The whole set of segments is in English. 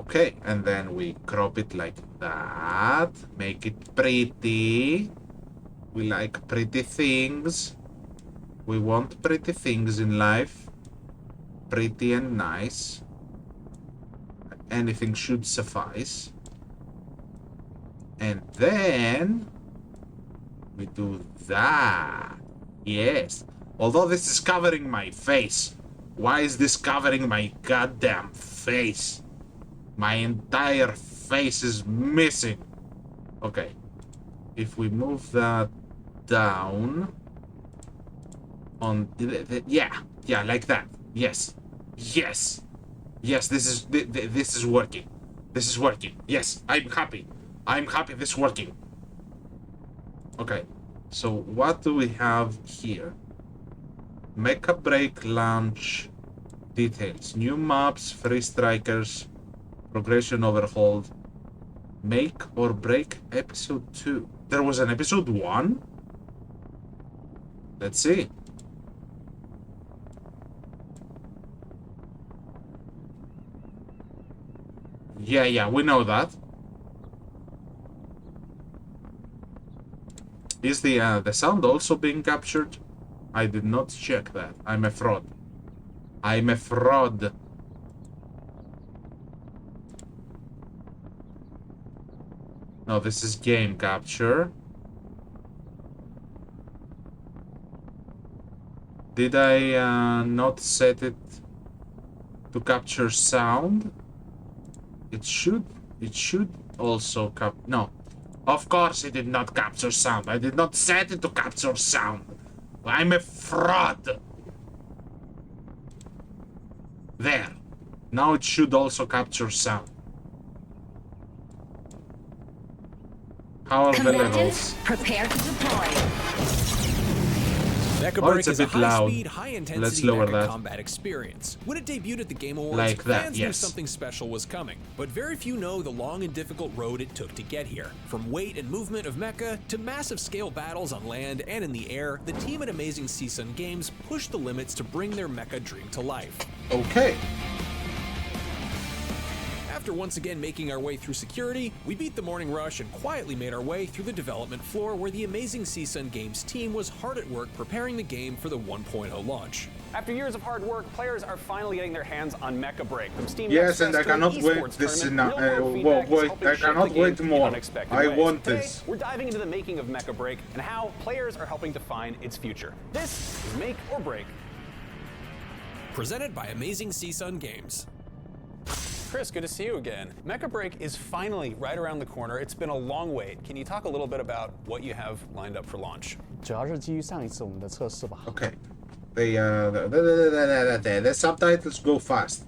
Okay, and then we crop it like that. Make it pretty. We like pretty things. We want pretty things in life. Pretty and nice. Anything should suffice. And then we do that. Yes. Although this is covering my face. Why is this covering my goddamn face? My entire face is missing. Okay. If we move that down on yeah, like that. Yes. Yes. Yes, this is working. This is working. Yes, I'm happy. I'm happy this is working. Okay. So what do we have here? Mecha Break Launch details. New maps, free strikers, progression overhaul. Make or break episode 2. There was an episode 1? Let's see. Yeah, we know that. Is the sound also being captured? I did not check that. I'm a fraud. I'm a fraud. No, this is game capture. Did I not set it to capture sound? It should also no. Of course it did not capture sound. I did not set it to capture sound. I'm a fraud. There. Now it should also capture sound. How are the levels? Prepare to deploy. Mecha Oh, Break it's a is a bit loud. high-speed, high-intensity Let's lower mecha that. combat experience. When it debuted at the Game Awards, Like that, fans knew yes. something special was coming, but very few know the long and difficult road it took to get here. From weight and movement of mecha to massive scale battles on land and in the air, the team at Amazing CSUN Games pushed the limits to bring their mecha dream to life. Okay. After once again making our way through security, we beat the morning rush and quietly made our way through the development floor where the Amazing CSUN Games team was hard at work preparing the game for the 1.0 launch. After years of hard work, players are finally getting their hands on Mecha Break from Steam. Yes, Next and I Fest to an cannot wait esports this tournament. enough. Real-world feedback is Wait, helping I shape cannot the game wait in more. unexpected I ways. want Today, this. we're diving into the making of Mecha Break and how players are helping define its future. This is Make or Break. Presented by Amazing CSUN Games. Chris, good to see you again. Mecha Break is finally right around the corner. It's been a long wait. Can you talk a little bit about what you have lined up for launch? 主要是基于上一次我们的测试吧。 Okay. The subtitles go fast.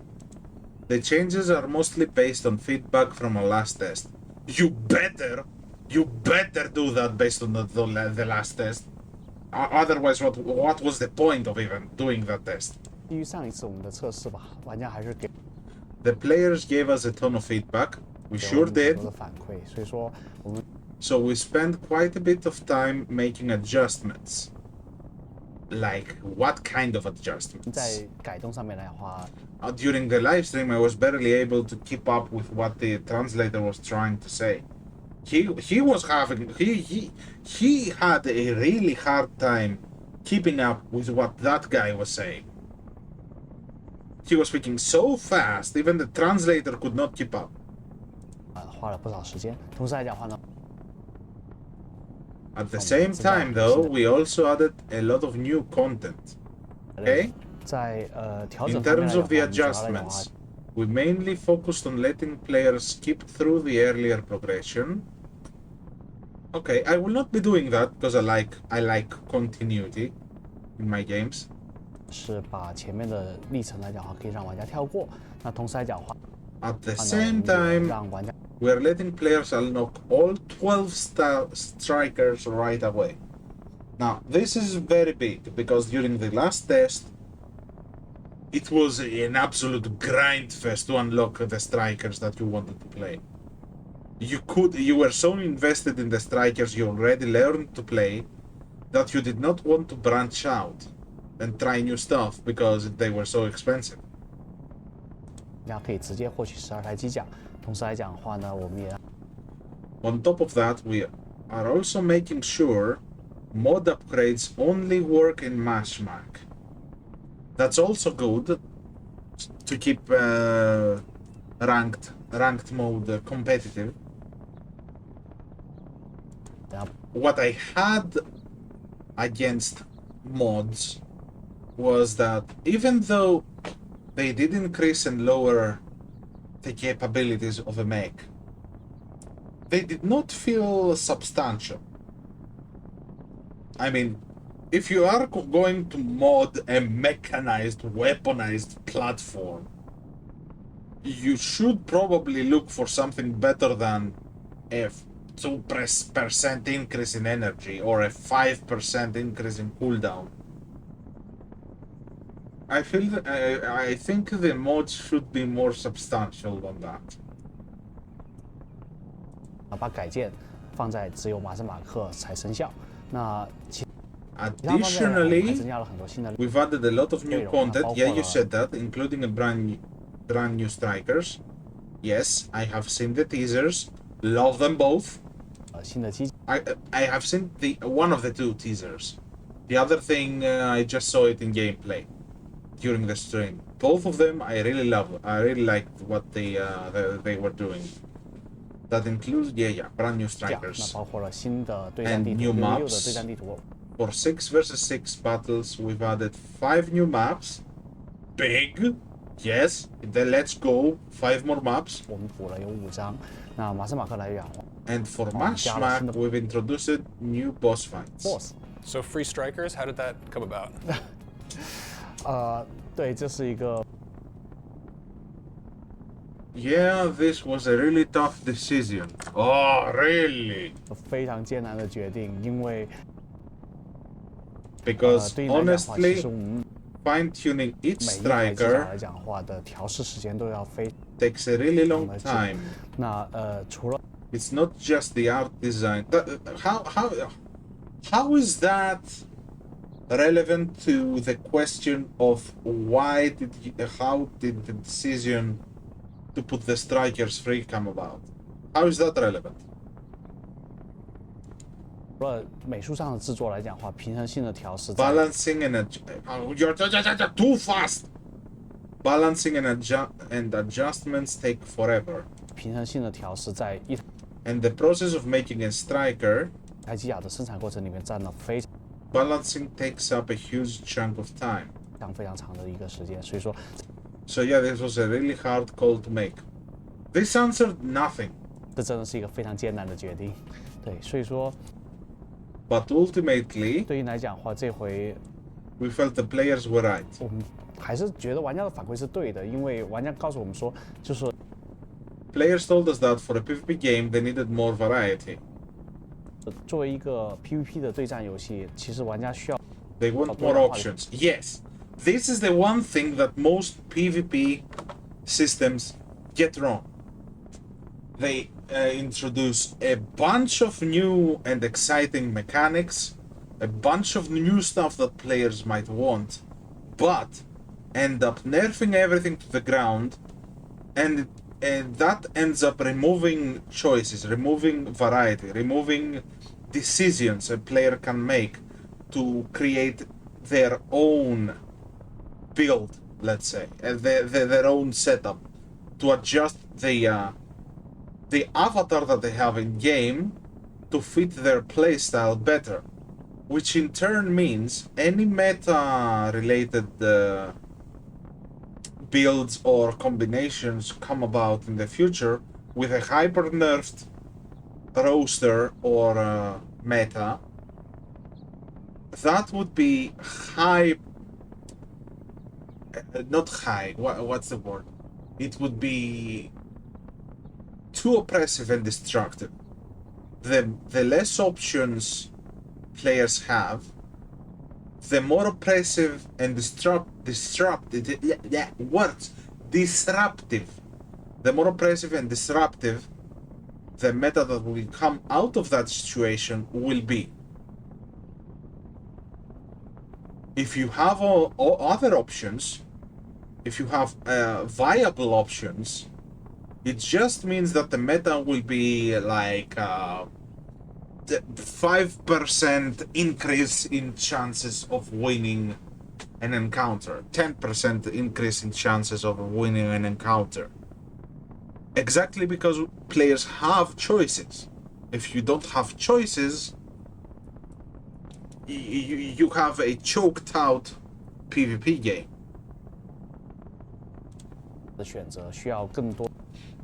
The changes are mostly based on feedback from our last test. You better do that based on the last test. Otherwise, what was the point of even doing that test? 基于上一次我们的测试吧，玩家还是给 The players gave us a ton of feedback. We 给 sure 我们很 did. 多的反馈，所以说我们 So we spent quite a bit of time making adjustments. Like, what kind of adjustments? 在改动上面来的话， During the live stream, I was barely able to keep up with what the translator was trying to say. He had a really hard time keeping up with what that guy was saying. He was speaking so fast, even the translator could not keep up. 花了不少时间。同时来讲的话呢， At the same time, though, we also added a lot of new content. Okay? 在调整 In 方面来 terms 讲 of 的 the 话，主要来讲的话 adjustments, we mainly focused on letting players skip through the earlier progression. Okay, I will not be doing that because I like continuity in my games. 是把前面的历程来讲的话，可以让玩家跳过。那同时来讲的话， At the 那 same 我们也 time, 让玩家 we are letting players unlock all 12 strikers right away. Now, this is very big because during the last test, it was an absolute grind fest to unlock the strikers that you wanted to play. You were so invested in the strikers you already learned to play that you did not want to branch out and try new stuff because they were so expensive. 大家可以直接获取12台机甲。同时来讲的话呢，我们也 On top of that, we are also making sure mod upgrades only work in Matchmark. That's also good to keep ranked mode competitive. What I had against mods was that even though they did increase and lower the capabilities of a mech, they did not feel substantial. I mean, if you are going to mod a mechanized, weaponized platform, you should probably look for something better than a 2% increase in energy or a 5% increase in cooldown. I think the mods should be more substantial than that. 把改件放在只有马斯马克才生效。那其他方面呢，我们还 Additionally, 增加了很多新的 we've added a lot of new 内容呢， content. 包 Yeah, 括 you 了 said that, including a brand new strikers. Yes, I have seen the teasers. Love them both. 新的机器， I have seen one of the two teasers. The other thing, I just saw it in gameplay during the stream. Both of them I really love. I really liked what they were doing. That includes brand new 这样，那 strikers. 包括了新的对战地 And 图 new 6v6 的 maps 对战地图。 For 6 versus 6 battles, we've added 5 new maps. Big, yes. Then let's go. 5 more maps. 我们补了有5张。那马斯马克来讲 And for 加了新 Matchmark, 的 we've introduced new boss fights. boss， So free strikers, how did that come about? 对，这是一个 Yeah, this was a really tough decision. Oh, really? 非常艰难的决定，因为 Because 对于来讲的话，其 honestly, 实我们 fine-tuning each 每一台机甲 striker 来讲的话的调试时间都要非 takes a really 常 long 的久。 time. 那除了 It's not just the art design. How is that relevant to the question of how did the decision to put the strikers free come about? How is that relevant? 除了美术上的制作来讲的话，平衡性的调试在 Balancing and you're too fast. Balancing and adjustments take forever. 平衡性的调试在一 And the process of making a striker 台机甲的生产过程里面占了非 balancing takes up a huge chunk of time. 常非常长的一个时间，所以说 So yeah, this was a really hard call to make. This answered nothing. 这真的是一个非常艰难的决定。对，所以说 But ultimately, 对于来讲的话，这回 we felt the players were right. 我们还是觉得玩家的反馈是对的，因为玩家告诉我们说，就是说 Players told us that for a PvP game, they needed more variety. 作为一个 PVP 的对战游戏，其实玩家需要 They want more options. Yes, this is the one thing that most PvP systems get wrong. They introduce a bunch of new and exciting mechanics, a bunch of new stuff that players might want, but end up nerfing everything to the ground, and that ends up removing choices, removing variety, removing decisions a player can make to create their own build, let's say, their own setup, to adjust the avatar that they have in game to fit their playstyle better, which in turn means any meta related builds or combinations come about in the future with a hyper nerfed roster or meta, that would be high, not high, what's the word? It would be too oppressive and destructive. The less options players have, the more oppressive and disruptive, the more oppressive and disruptive the meta that will come out of that situation will be. If you have all other options, if you have viable options, It just means that the meta will be like 5% increase in chances of winning an encounter, 10% increase in chances of winning an encounter. Exactly because players have choices. If you don't have choices, you have a choked out PvP game. 的选择需要更多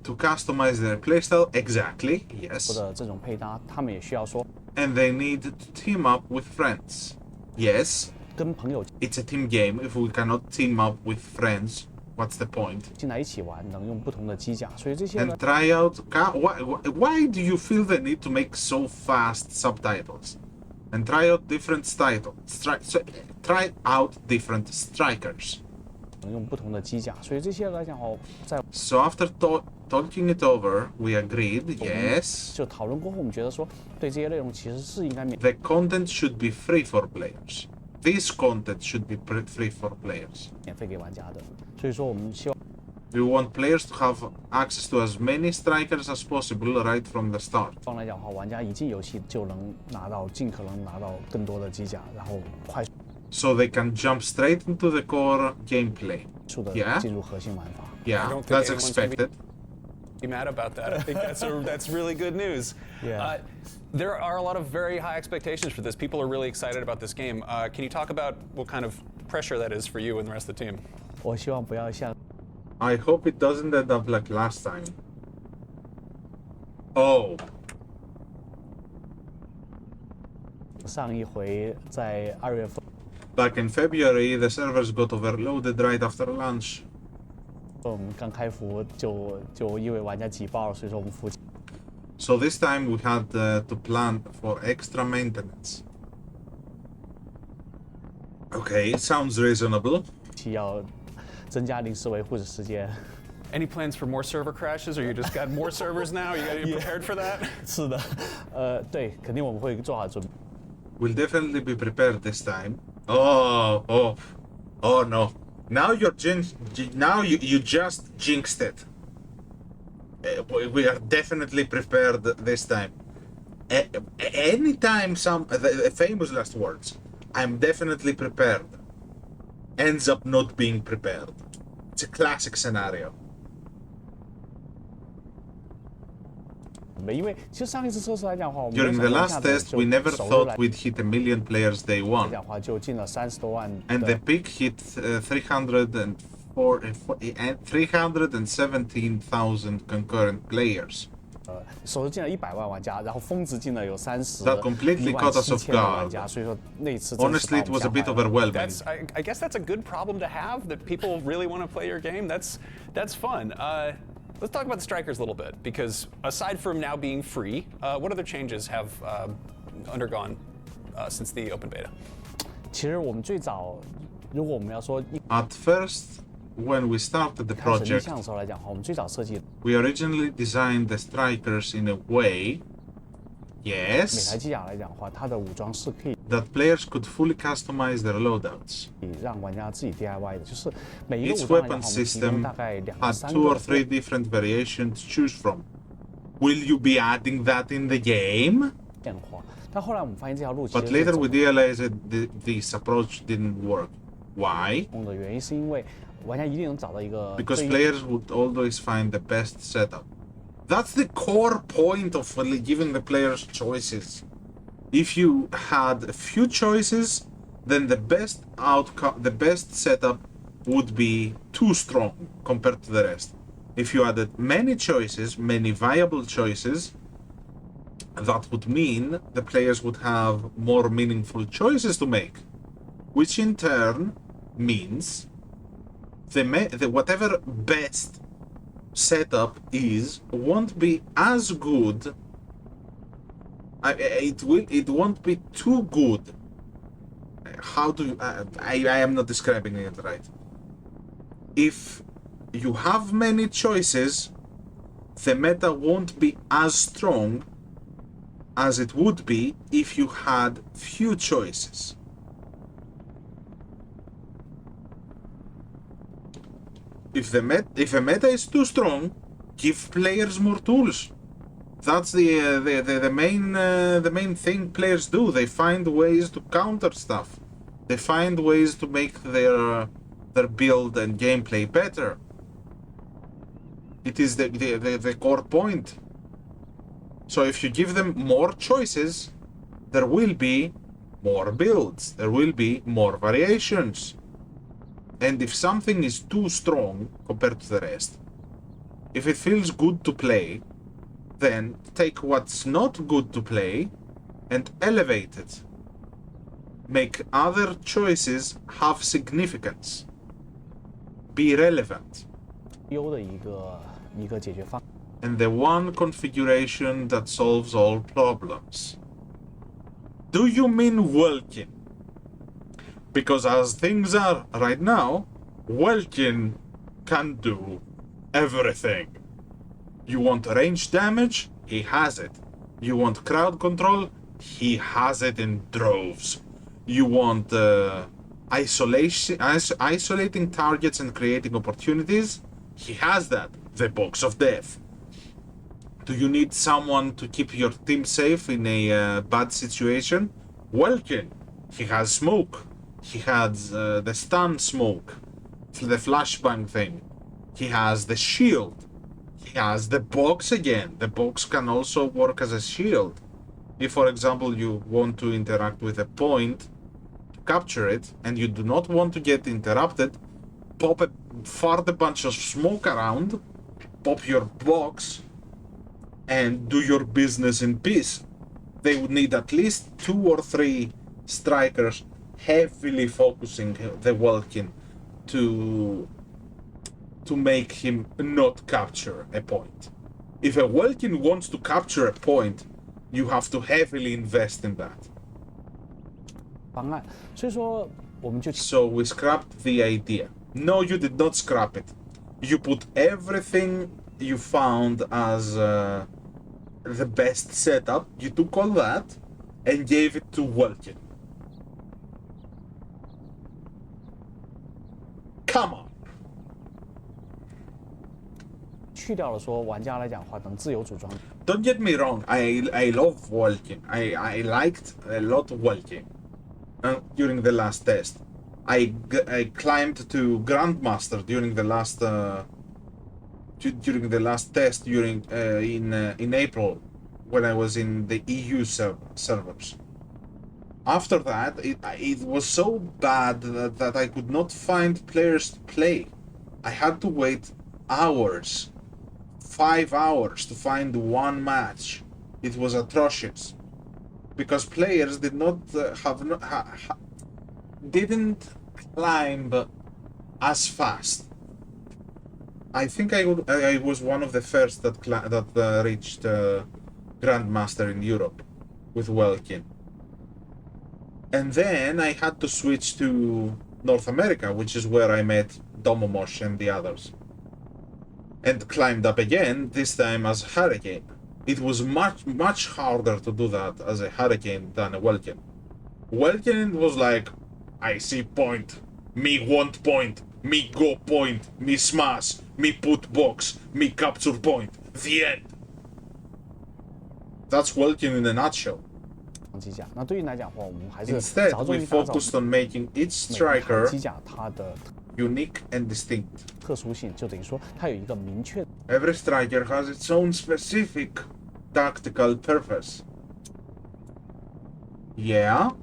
To customize their playstyle, exactly, yes. 的这种配搭，他们也需要说 And they need to team up with friends. Yes, 跟朋友 it's a team game. If we cannot team up with friends, what's the point? 进来一起玩，能用不同的机甲，所以这些呢 And try out. Why do you feel the need to make so fast subtitles? And try out different try out different strikers. 能用不同的机甲，所以这些来讲哦，在 So after talking it over, we agreed. Yes, 就讨论过后，我们觉得说，对这些内容其实是应该免 the content should be free for players. This content should be free for players. 费给玩家的，所以说我们希望 We want players to have access to as many strikers as possible right from the start. 来讲的话，玩家一进游戏就能尽可能拿到更多的机甲，然后快 So they can jump straight into the core gameplay. 速的 Yeah. 进入核心玩法。 Yeah, I don't think that's anyone's gonna expected. Be mad about that. I think that's really good news. Yeah. There are a lot of very high expectations for this. People are really excited about this game. Can you talk about what kind of pressure that is for you and the rest of the team? 我希望不要像 I hope it doesn't end up like last time. Oh, 上一回在2月份 back in February, the servers got overloaded right after launch. 我们刚开服就因为玩家挤爆了，所以说我们服务器 So this time we had to plan for extra maintenance. Okay, sounds reasonable. 要增加临时维护的时间。 Any plans for more server crashes, or you just got more servers now? You prepared for that? 是的，对，肯定我们会做好准备。 We'll definitely be prepared this time. Oh no. Now now you just jinxed it. We are definitely prepared this time. Anytime the famous last words, I'm definitely prepared, ends up not being prepared. It's a classic scenario. 因为其实上一次测试来讲的话，我们 During the last test, we never thought we'd hit 1 million players day 来 one. 讲的话就进了30多万 And the peak hit 317,000 concurrent players. 首次进了100万玩家，然后峰值进了有30 That completely caught us off 17000的玩 guard. 家，所以说那次真的是 Honestly, it 把我们 was a 吓 bit 坏了 overwhelming. I guess that's a good problem to have. That people really want to play your game. That's fun. Let's talk about the strikers a little bit, because aside from now being free, what other changes have undergone since the open beta? 其实我们最早，如果我们要说一 At first, when we started the 开始立 project, 项的时候来讲的话，我们最早设计 we originally designed the strikers in a way, 每 yes, 台机甲来讲的话，它的武装是可以 that players could fully customize their loadouts. 让玩家自己 DIY 的，就是每一个 Each 武装来 weapon 讲的话，我们提供 system 大概2 had 3 2 or 个 3 different variations to choose from. Will you be adding that in the game? 变化。但后来我们发现这条路其 But 实 later 是 we realized that this approach didn't work. Why? 的原因，是因为玩家一定能找到一个 Because 最 players would always find the best setup. That's the core point of giving the players choices. If you had a few choices, then the best outcome, the best setup would be too strong compared to the rest. If you added many choices, many viable choices, that would mean the players would have more meaningful choices to make, which in turn means the whatever best setup is won't be as good. It won't be too good. How do you, I am not describing it right. If you have many choices, the meta won't be as strong as it would be if you had few choices. If a meta is too strong, give players more tools. That's the main thing players do. They find ways to counter stuff. They find ways to make their build and gameplay better. It is the core point. So if you give them more choices, there will be more builds. There will be more variations. And if something is too strong compared to the rest, if it feels good to play, then take what's not good to play and elevate it. Make other choices have significance. Be relevant. 优的一个解决方。 And the one configuration that solves all problems. Do you mean welkin? Because as things are right now, welkin can do everything. You want range damage? He has it. You want crowd control? He has it in droves. You want isolating targets and creating opportunities? He has that. The box of death. Do you need someone to keep your team safe in a bad situation? Welkin. He has smoke. He has the stun smoke, the flashbang thing. He has the shield. He has the box again. The box can also work as a shield. If, for example, you want to interact with a point, to capture it, and you do not want to get interrupted, fart a bunch of smoke around, pop your box, and do your business in peace. They would need at least 2 or 3 strikers heavily focusing the welkin to make him not capture a point. If a welkin wants to capture a point, you have to heavily invest in that. 方案，所以说我们就 So we scrapped the idea. No, you did not scrap it. You put everything you found as the best setup. You took all that and gave it to welkin. Come on. 去掉了说玩家来讲的话，能自由组装。 Don't get me wrong. I love welkin. I liked a lot of welkin during the last test. I climbed to Grandmaster during the last test in April when I was in the EU servers. After that, it was so bad that I could not find players to play. I had to wait hours, 5 hours to find one match. It was atrocious because players did not didn't climb as fast. I think I was one of the first that reached Grandmaster in Europe with welkin. And then I had to switch to North America, which is where I met Domomosh and the others. And climbed up again, this time as Hurricane. It was much harder to do that as a Hurricane than a welkin. Welkin was like, I see point, me want point, me go point, me smash, me put box, me capture point, the end. That's welkin in a nutshell. 机甲，那对应来讲的话，我们还是 Instead, 着重 we 于打造 focused on making each 每一台 striker 机甲它的 unique and distinct. 特殊性，就等于说它有一个明确 Every striker has its own specific tactical purpose. Yeah,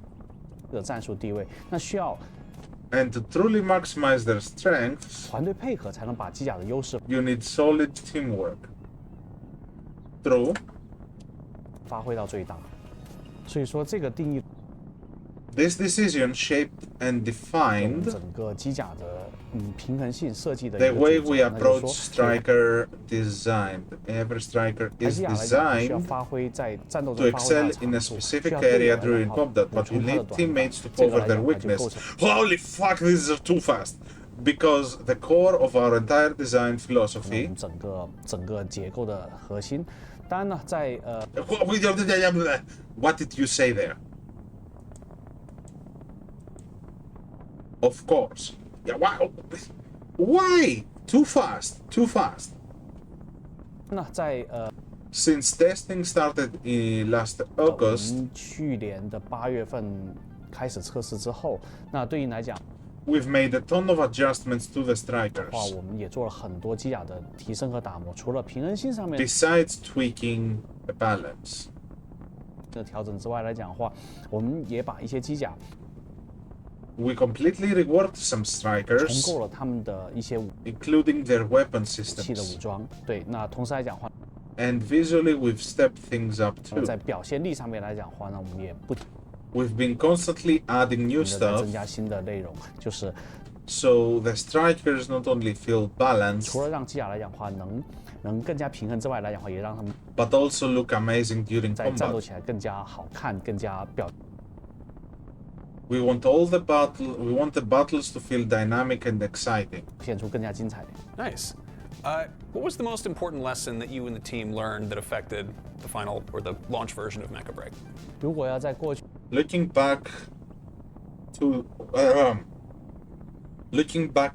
的战术地位，那需要 and to truly maximize their strengths, 团队配合才能把机甲的优势 you need solid teamwork. True. 发挥到最大。所以说这个定义 This decision shaped and 整 defined 个机甲的平衡性设计的一 the 个 way 准 we 则，那就 approach 是说， striker design. Every striker 台 is 机甲来讲，需要 designed 发挥在战斗 to 中发挥它 excel 的 in a 长处，需 specific 要队 area 友来 during 好 combat, 补 but we 充它的 need 短板 teammates to 这个 cover 来 their 讲的话就构 weakness. 成 Holy fuck, these are too fast! Because the core of our entire design 可能我 philosophy 们整个结构的核心。当然呢，在What did you say there? Of course. Yeah, why? Why? Too fast. Too fast. 那在Since testing started in last 我 August, 们去年的8月份开始测试之后，那对应来讲 we've made a ton of adjustments to the 的话， strikers. 我们也做了很多机甲的提升和打磨，除了平衡性上面 Besides tweaking the balance, 的调整之外来讲的话，我们也把一些机甲 we completely reworked some 重 strikers, 构了他们的一些武 including their weapon 器的武 systems. 装。对，那同时来讲的话， And visually, we've stepped things up too. 在表现力上面来讲的话呢，我们也不停 We've been constantly adding new 的在 stuff, 增加新的内容，就是 so the strikers not only feel balanced, 除了让机甲来讲的话能更加平衡之外来讲的话，也让他们 but also look amazing during 在战斗 combat. 起来更加好看，更加表 We want the battles to feel dynamic and exciting. 现出更加精彩。 Nice. What was the most important lesson that you and the team learned that affected the final or the launch version of Mecha Break? 如果要在过去 Looking back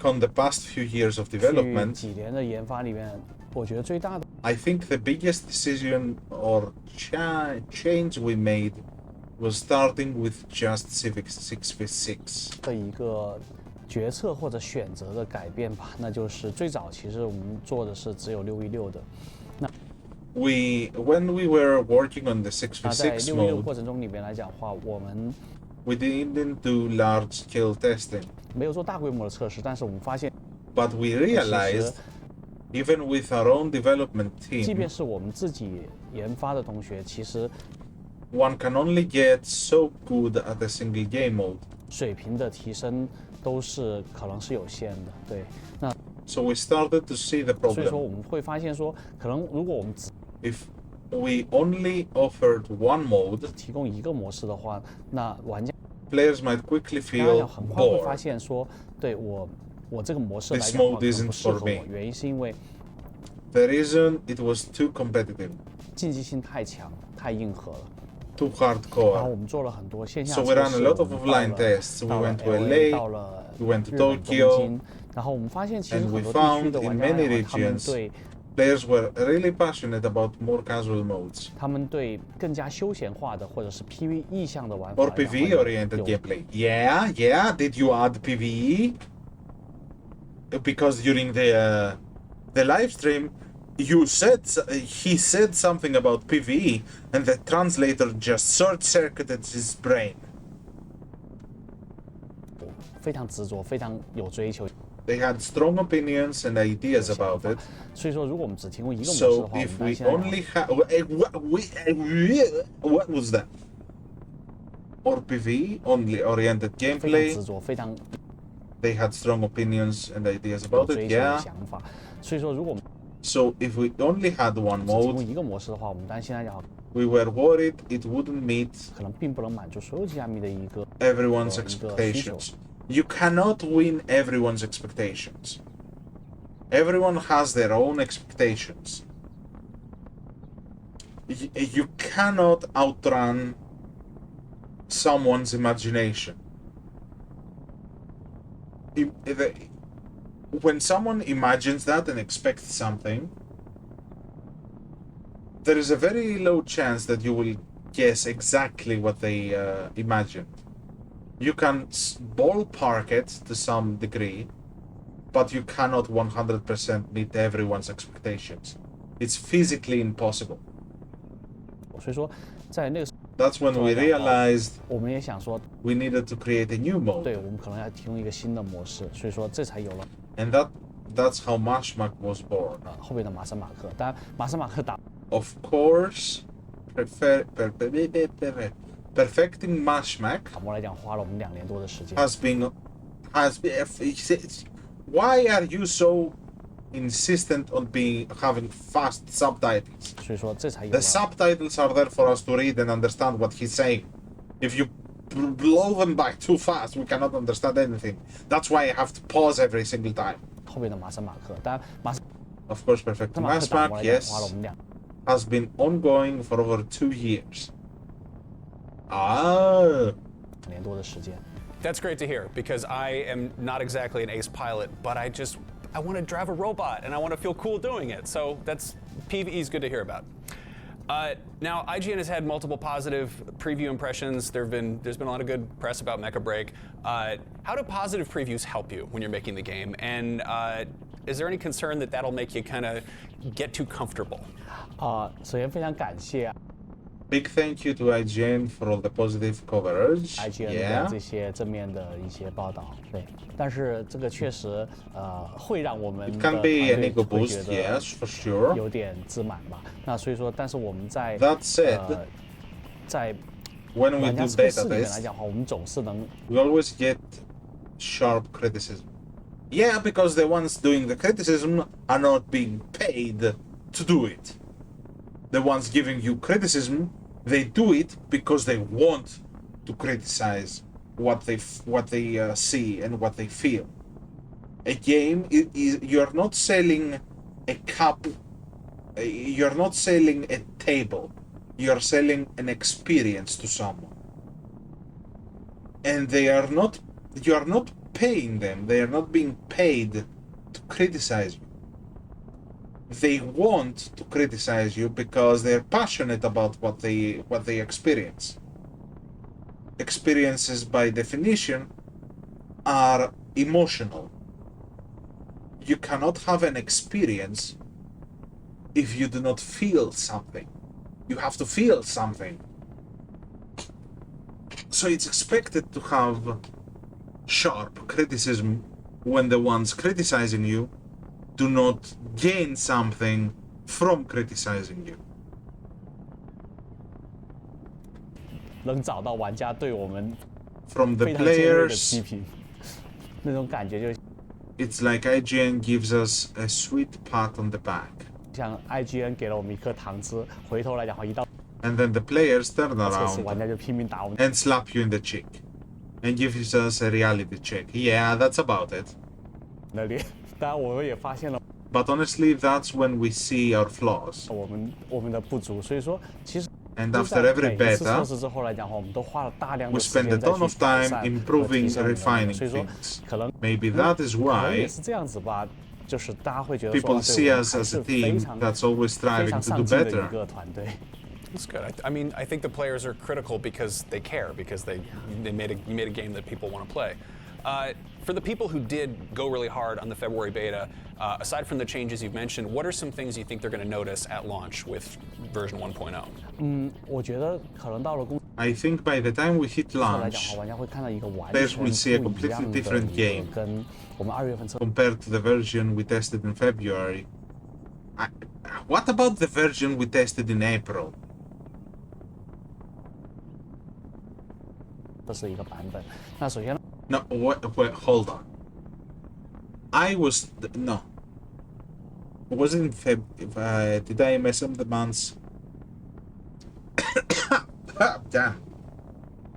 on the past few years of 去 development, 几年的研发里面，我觉得最大的 I think the biggest decision or change we made was starting with just Civic 6v6. 一个决策或者选择的改变吧，那就是最早其实我们做的是只有6v6的， When we were working on the 那在 6v6 6v6 mode, 过程中里面来讲的话，我们 we didn't do large-scale testing, 没有做大规模的测试，但是我们发现， but we realized, even with our own development 即便 team, 是我们自己研发的同学，其实 one can only get so good at a single game mode. 水平的提升都是可能是有限的。对，那 So we started to see the 所以说 problem. 我们会发现说，可能如果我们只 If we only offered one mode, 提供一个模式的话，那玩家 players might quickly 大家 feel 很快会发 bored. 现说，对我这个模式来 This 讲的话 mode 可能 isn't 不适合 for me. 我，原因是因为 The reason it was too competitive, 竞技性太强、太硬核了。 too 然后 hardcore. 我们做了很多线下 So 测 we 试， ran a lot of 我们 offline 到了 tests. We 到了 went to LA， LA, 到了 we went to 日本 Tokyo, 东京，然后我们发现其实 and 很 we 多地区 found 的玩 in 家来 many 讲，他们 regions 对 players were really passionate about more casual modes 他们对更加休闲化的或者是 PV 意向的玩法 or 来讲的话 PvE oriented 有 gameplay. Yeah. Did you add PvE? Because during the live stream, he said something about PvE, and the translator just short-circuited his brain. 非常执着、非常有追求。 They had strong opinions and ideas about it. 所以说，如果我们只提供一个模式的 So 话，我 if 们担 we 心来讲 only had what was that? Or PvE only oriented 非常 gameplay. 执着、非常 They had strong opinions and ideas 有 about 追 it. 求的 Yeah. 想法。所以说，如果我们 So if we only had one 只提供 mode, 一个模式的话，我们担心来讲， we were worried it wouldn't meet 可能并不能满足所有机甲迷的一个 everyone's 一个需求。 expectations. You cannot win everyone's expectations. Everyone has their own expectations. You cannot outrun someone's imagination. When someone imagines that and expects something, there is a very low chance that you will guess exactly what they imagine. You can ballpark it to some degree, but you cannot 100% meet everyone's expectations. It's physically impossible. 所以说，在那个时 That's when we realized 我们也想说， we needed to create a new mode. 对我们可能要提供一个新的模式，所以说这才有了 And that's how Mashmak was born. 后面的马森马克。当然，马森马克打 Of course, perfecting Mashmak 打磨来讲，花了我们2年多的时间。 has been. Why are you so insistent on having fast subtitles? 所以说这才有 The 了 subtitles are there for us to read and understand what he's saying. If you blow them back too fast, we cannot understand anything. That's why I have to pause every single time. 后面的马森马克。当然，马森 Of course, perfecting 马克打磨 Mashmak, 来讲，花了我 yes, 们has been ongoing for over 2 years. Ah. 2年多的时间。 That's great to hear because I am not exactly an ace pilot, but I want to drive a robot and I want to feel cool doing it. So that's PvE is good to hear about. Now, IGN has had multiple positive preview impressions. There's been a lot of good press about Mecha Break. How do positive previews help you when you're making the game? And is there any concern that that'll make you kind of get too comfortable? 首先非常感谢 Big thank you to IGN for all the positive coverage. IGN Yeah. 的这些正面的一些报道，对，但是这个确实会让我们的 It 团 can 队 be an 会 ego 觉 boost, 得 yes, for sure. 有点自满吧。那所以说，但是我们在 That said, 在 when we 玩家 do 测试 beta 里面来 tests, 讲的话，我们总是能 we always get sharp criticism. Yeah, because the ones doing the criticism are not being paid to do it. The ones giving you criticism, they do it because they want to criticize what they see and what they feel. A game is you're not selling a cup, you're not selling a table, you're selling an experience to someone. And you are not paying them, they are not being paid to criticize you. They want to criticize you because they're passionate about what they experience. Experiences by definition are emotional. You cannot have an experience if you do not feel something. You have to feel something. So it's expected to have sharp criticism when the ones criticizing you do not gain something from criticizing you. 能找到玩家对我们 From the 非常尖锐的 players, 批评，那种感觉就 it's like IGN gives us a sweet pat on the back. 像 IGN 给了我们一颗糖汁，回头来讲话一到 And then the players turn 测试， around 玩家就拼命打我们。 and slap you in the cheek and gives us a reality check. Yeah, that's about it. 那里，当然我们也发现了 But honestly, that's when we see our flaws. 我们的不足，所以说其实 And 就 after 在 every 每一次测 beta, 试之后来讲的话，我们都花了大量 we 的时 spend a 间再 ton 去 of 改 time 善和 improving, 提升我们的能力 refining 所以说 things. 可能 Maybe that is 可能也 why 是这样子吧，就是大家会觉得说 people 对 see 我们 us 还 as 是 a 非 team 常 that's always 非 striving 常 to 上 do 进的一 better. 个团队。 That's good. I mean, I think the players are critical because they care, because you made a game that people want to play. For the people who did go really hard on the February beta, aside from the changes you've mentioned, what are some things you think they're going to notice at launch with version 1.0? 我觉得可能到了公 I think by the time we hit 司来讲的 launch, 话，玩家会看到一个完 players 全 will see a 不一 completely 样的 different 一 game 个跟我们2月份测 compared to the version we tested in February, what about the version we tested in April? 试一个版本。那首先呢， No, wait, hold on. No. Was it in Feb? Did I mess up the months? Damn.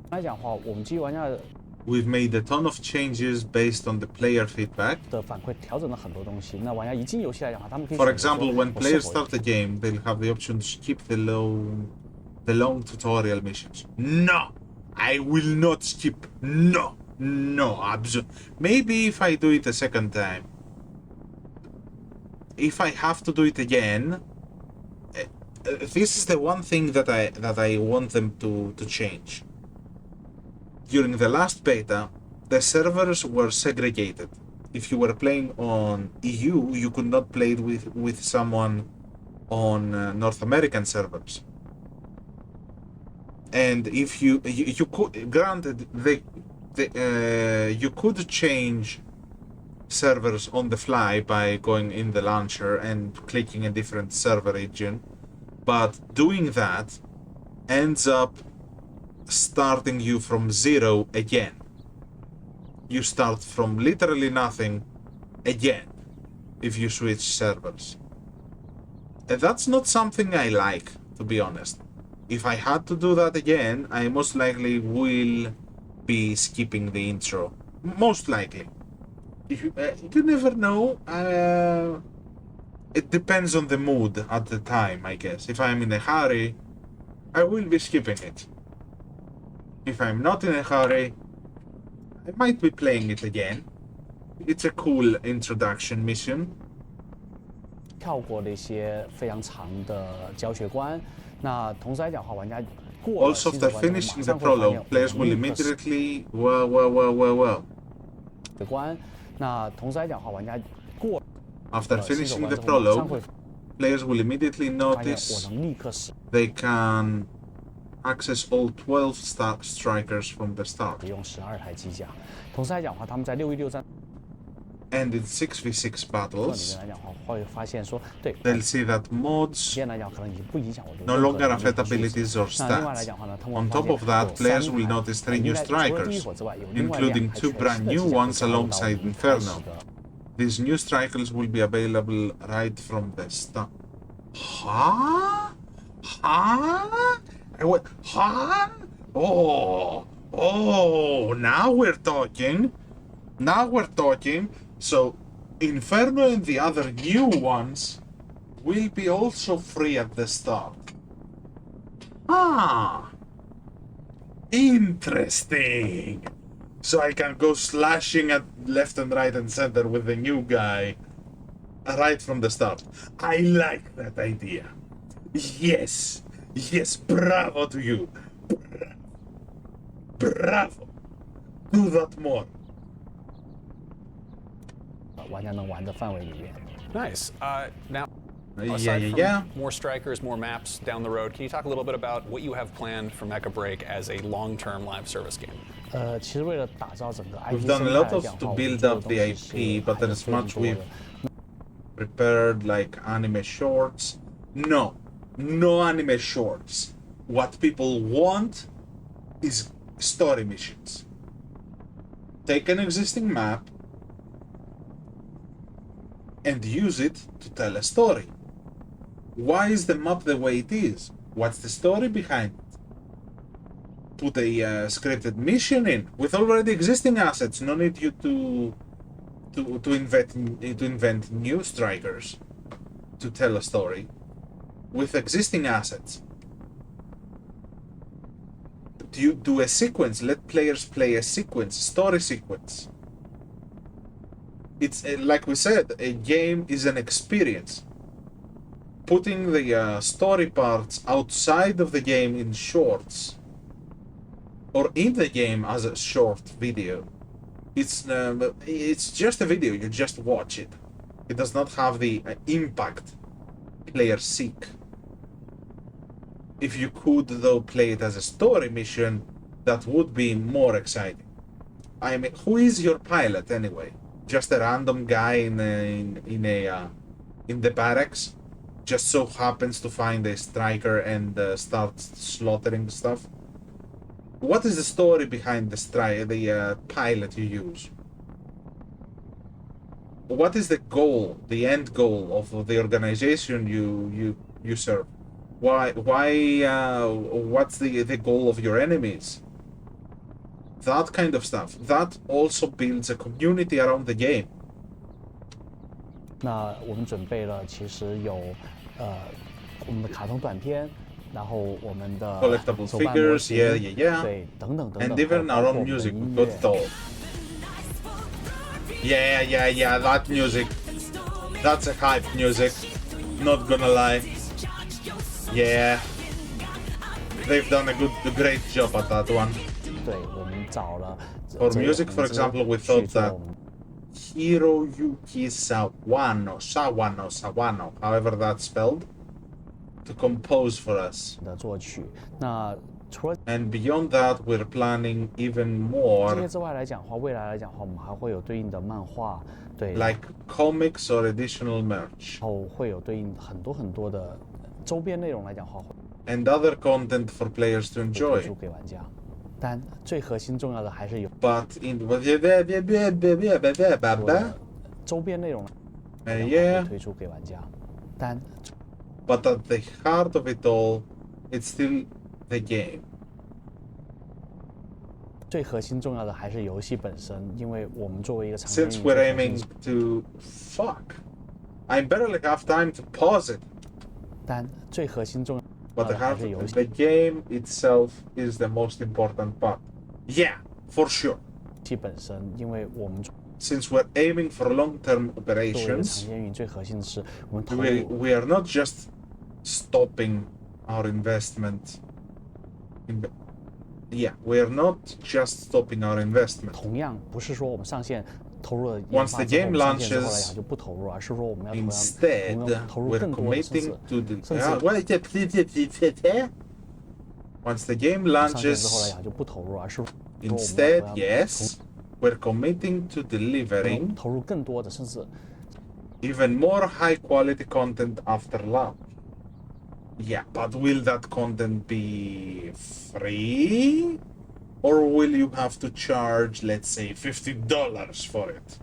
来讲的话，我们基于玩家 We've made a ton of changes based on the player feedback. 的反馈，调整了很多东西。那玩家一进游戏来讲的话，他们可以 For 选择说 example, when 我 players 是否 start the game, they'll have the option to skip the long tutorial missions. No, I will not skip. No, maybe if I do it a second time. If I have to do it again, this is the one thing that I want them to change. During the last beta, the servers were segregated. If you were playing on EU, you could not play with someone on North American servers. And if you could, granted, you could change servers on the fly by going in the launcher and clicking a different server region, but doing that ends up starting you from zero again. You start from literally nothing again if you switch servers. And that's not something I like, to be honest. If I had to do that again, I most likely will be skipping the intro. Most likely. You never know. It depends on the mood at the time, I guess. If I'm in a hurry, I will be skipping it. If I'm not in a hurry, I might be playing it again. it's a cool introduction mission. 跳过了一些非常长的教学关。那同时来讲的话，玩家过了 Also, 新 after 手关之后， finishing 马 the 上会发现 prologue, 我 players 们 will 立刻 immediately well. 学关。那同时来讲的话，玩家过 After 了新手 finishing 关 the 之后，马上 prologue, 会 players will immediately 发现 notice 我能立刻使 they can access all 12 strikers from the start. 用12台机甲。同时来讲的话，他们在616战 And in 6v6 里 battles, 面来讲的话，会发现说，对， they'll see that mods 现在来讲可能已经不影响我的 no 任何 longer 能力 affect 和数值 abilities or 那另外来 stats. 讲的话呢，他们 On 会发 top 现 of that, 有 players 3 will 台 notice 3 new 应该除了第一 strikers, 火之外，有另外2 including 台 2 全 brand 新的 new 机甲 ones 可以加入到 alongside 你开始 Inferno. 的 These new strikers will be available right from the start. Huh? What? Huh? Oh, now we're talking. Now we're talking. So, Inferno and the other new ones will be also free at the start. Interesting. So I can go slashing at left and right and center with the new guy right from the start. I like that idea. Yes, bravo to you. Bravo. Do that more. 玩家能玩的范围里面。 Nice. Now, Yeah, aside yeah, from yeah. more strikers, more maps down the road, can you talk a little bit about what you have planned for Mecha Break as a long-term live service game? 其实为了打造整个 We've IP done 生 a 态 lot 来 of 讲的 to 话，我们 build 做的 up 东 the 西是 IP, but 还 then 是 as 非常 much 多 we've 的。 prepared like anime shorts. No anime shorts. What people want is story missions. Take an existing map and use it to tell a story. Why is the map the way it is? What's the story behind it? Put a scripted mission in with already existing assets. No need you to invent new strikers to tell a story with existing assets. Do a sequence. Let players play a sequence, story sequence. It's like we said, a game is an experience. Putting the story parts outside of the game in shorts, or in the game as a short video, it's just a video. You just watch it. It does not have the impact players seek. If you could, though, play it as a story mission, that would be more exciting. I mean, who is your pilot anyway? Just a random guy in the barracks, just so happens to find a striker and starts slaughtering stuff. What is the story behind the pilot you use? What is the goal, the end goal of the organization you serve? Why? What's the goal of your enemies? That kind of stuff. That also builds a community around the game. 那我们准备了，其实有我们的卡通短片，然后我们的 Collectible 手办模 figures, 型 yeah. 对，等等等等， And 还有 even 包 our 括 own 我们的 music, 音 we got 乐 it all. Yeah, that music. That's a hype music. Not gonna lie. Yeah. They've done a great job at that one. 对，我们找了 For 这个 music, for 名字 example, we 去 thought 做 that 我们 Hiroyuki Sawano, however that's spelled, to compose for us. 的作曲。那除了 And beyond that, we're planning even 这些 more, 之外来讲的话，未来来讲的话，我们还会有对应的漫画，对， like comics or additional merch, 然后会有对应很多很多的周边内容来讲的话，会 and other content for players to 推 enjoy. 出给玩家。但最核心重要的还是有 But in 周边内容来讲的话 yeah, 会推出给玩家。但 but at the heart of it all, it's still the game. 最核心重要的还是游戏本身，因为我们作为一个长线 Since 运营 we're 最核 aiming 心 to I barely have time to pause it. 但最核心重要 But the 的还 heart 是游 of 戏 the game itself is the most important part. Yeah, for sure. 本身，因为我们 since we're aiming for long-term 作为一个长 operations, 线运营，最核心的是我们投 we 入 we are not just stopping our investment. Yeah, we are not just stopping our investment. 同样不是说我们上线投入了研 Once 发 the 之后，我 game 们上线之后来 launches, 讲就不投入，而是说我们要 Instead, 投入 we're 更多的，甚 committing 至 to the. 甚至 Once the game 上线之后来 launches, 讲就不投入，而是说我们 instead, 要 yes, we're committing to delivering 投入更多的，甚至 even more high-quality content after launch. Yeah, but will that content be free? Or will you have to charge, let's say, $50 for it?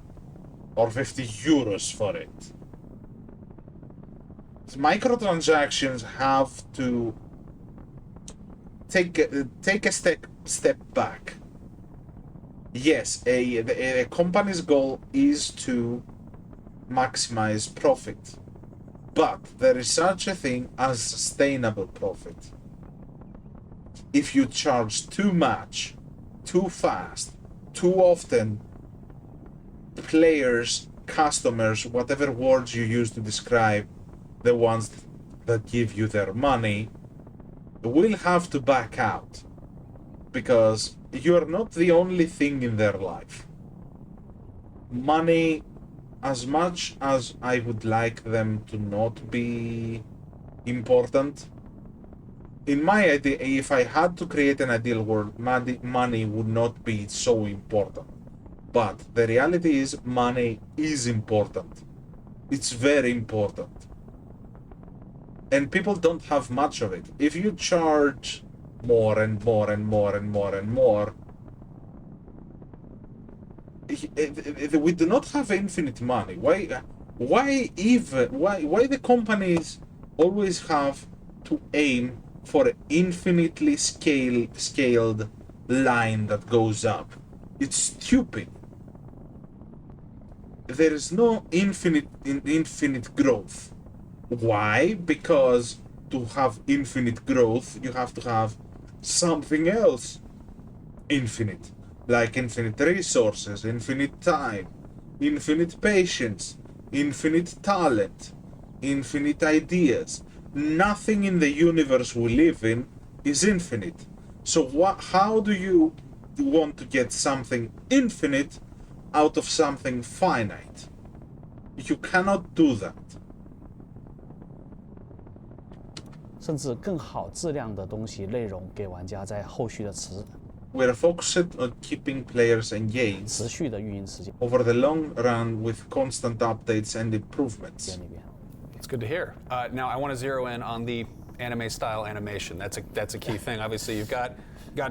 Or 50 euros for it? Microtransactions have to take a step back. Yes, a company's goal is to maximize profit, but there is such a thing as sustainable profit. If you charge too much, too fast, too often, players, customers, whatever words you use to describe the ones that give you their money, will have to back out, because you are not the only thing in their life. Money, as much as I would like them to not be important, in my idea, if I had to create an ideal world, money would not be so important. But the reality is, money is important. It's very important. And people don't have much of it. If you charge more and more and more and more and more, we do not have infinite money. Why the companies always have to aim for an infinitely scaled line that goes up? It's stupid. There is no infinite growth. Why? Because to have infinite growth, you have to have something else infinite, like infinite resources, infinite time, infinite patience, infinite talent, infinite ideas. Nothing in the universe we live in is infinite. So how do you want to get something infinite out of something finite? You cannot do that. 甚至更好质量的东西内容给玩家在后续的 We're focused on keeping players engaged 持续的运营时间 over the long run with constant updates and improvements. 里面。 It's good to hear. Now I want to zero in on the anime style animation. That's a key thing. Obviously, you've got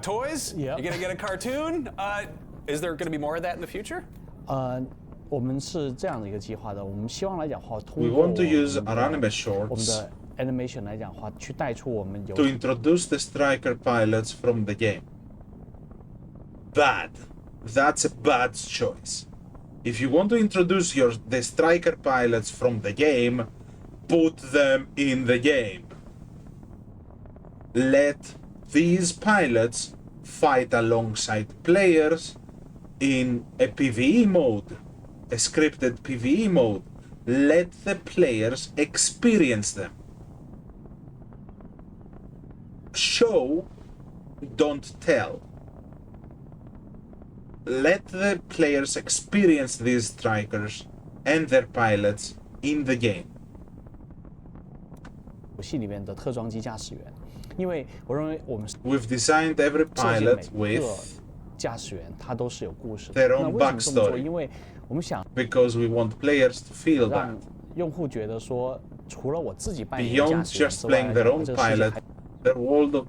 toys. Yep. You're gonna get a cartoon. Is there going to be more of that in the future? 我们是这样的一个计划的，我们希望来讲话，通 We 过 want to use our 我们 anime 的 shorts animation 来讲话，去带出我们游 to introduce the striker pilots from the game. Bad. That's a bad choice. If you want to introduce the striker pilots from the game, put them in the game. Let these pilots fight alongside players in a PvE mode, a scripted PvE mode. Let the players experience them. Show, don't tell. Let the players experience these strikers and their pilots in the game. 游戏里面的特装机驾驶员，因为我认为我们 We've designed every 设计 pilot 每个 with 驾驶员他都是有故事的。 their 那 own 为什么这么做？ backstory. 因为我们想 because we want players to feel that. 让用户觉得说，除了我自己扮演驾 Beyond 驶员 just 之外， playing their own 这个世界 pilot, 还 the world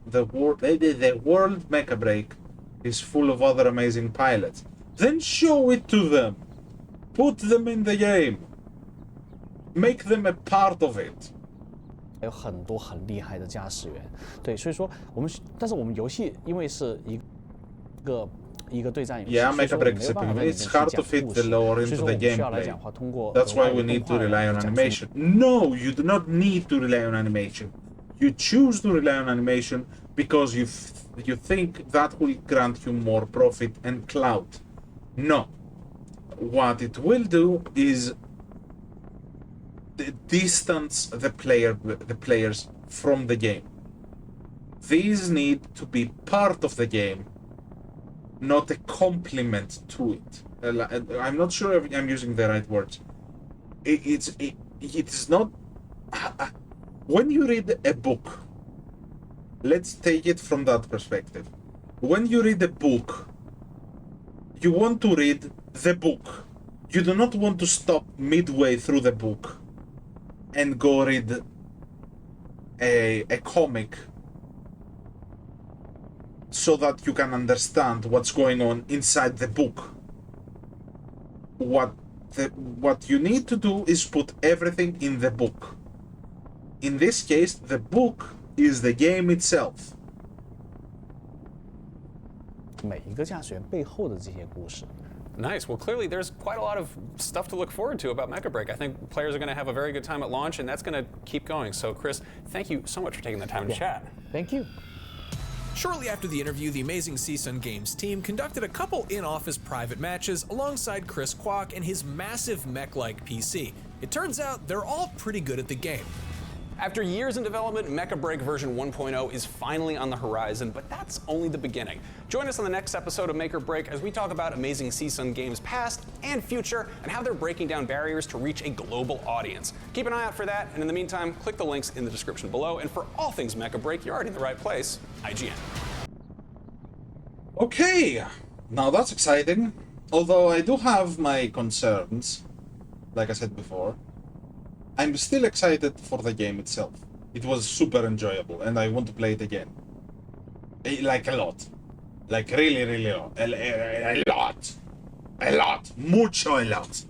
Mecha Break is full of other amazing pilots. Then show it to them. Put them in the game. Make them a part of it. 有很多很厉害的驾驶员。对，所以说但是我们游戏因为是一个对战游戏， Yeah, 所以 Mecha 说我 Break 们没 is 有办法 a 在 PvP. 里面 It's 去 hard 讲 to fit 故 the 事， lore 所以 into 说 the 我们需要来 gameplay. 讲话，通过 That's 额 why 外 we 的 need 动 to 画 rely on 来讲 animation. 出 No, you do not need to rely on animation. You choose to rely on animation because you think that will grant you more profit and clout. No. what it will do is distance the players from the game. These need to be part of the game, not a complement to it. I'm not sure if I'm using the right words. It is not. When you read a book, let's take it from that perspective. When you read a book, you want to read the book. You do not want to stop midway through the book and go read a comic so that you can understand what's going on inside the book. What you need to do is put everything in the book. In this case, the book is the game itself. 每一个驾驶员背后的这些故事。 Nice. Well, clearly there's quite a lot of stuff to look forward to about Mecha Break. I think players are going to have a very good time at launch, and that's going to keep going. So, Chris, thank you so much for taking the time to chat. Thank you. Shortly after the interview, the Amazing Season Games team conducted a couple in-office private matches alongside Chris Kwok and his massive mech-like PC. It turns out they're all pretty good at the game. After years in development, Mecha Break version 1.0 is finally on the horizon, but that's only the beginning. Join us on the next episode of Make or Break as we talk about Amazing Season Games' past and future and how they're breaking down barriers to reach a global audience. Keep an eye out for that, and in the meantime, click the links in the description below. And for all things Mecha Break, you're already in the right place, IGN. Okay, now that's exciting. Although I do have my concerns, like I said before. I'm still excited for the game itself. It was super enjoyable, and I want to play it again. Like a lot. Like really, really a lot. A lot. Mucho a lot.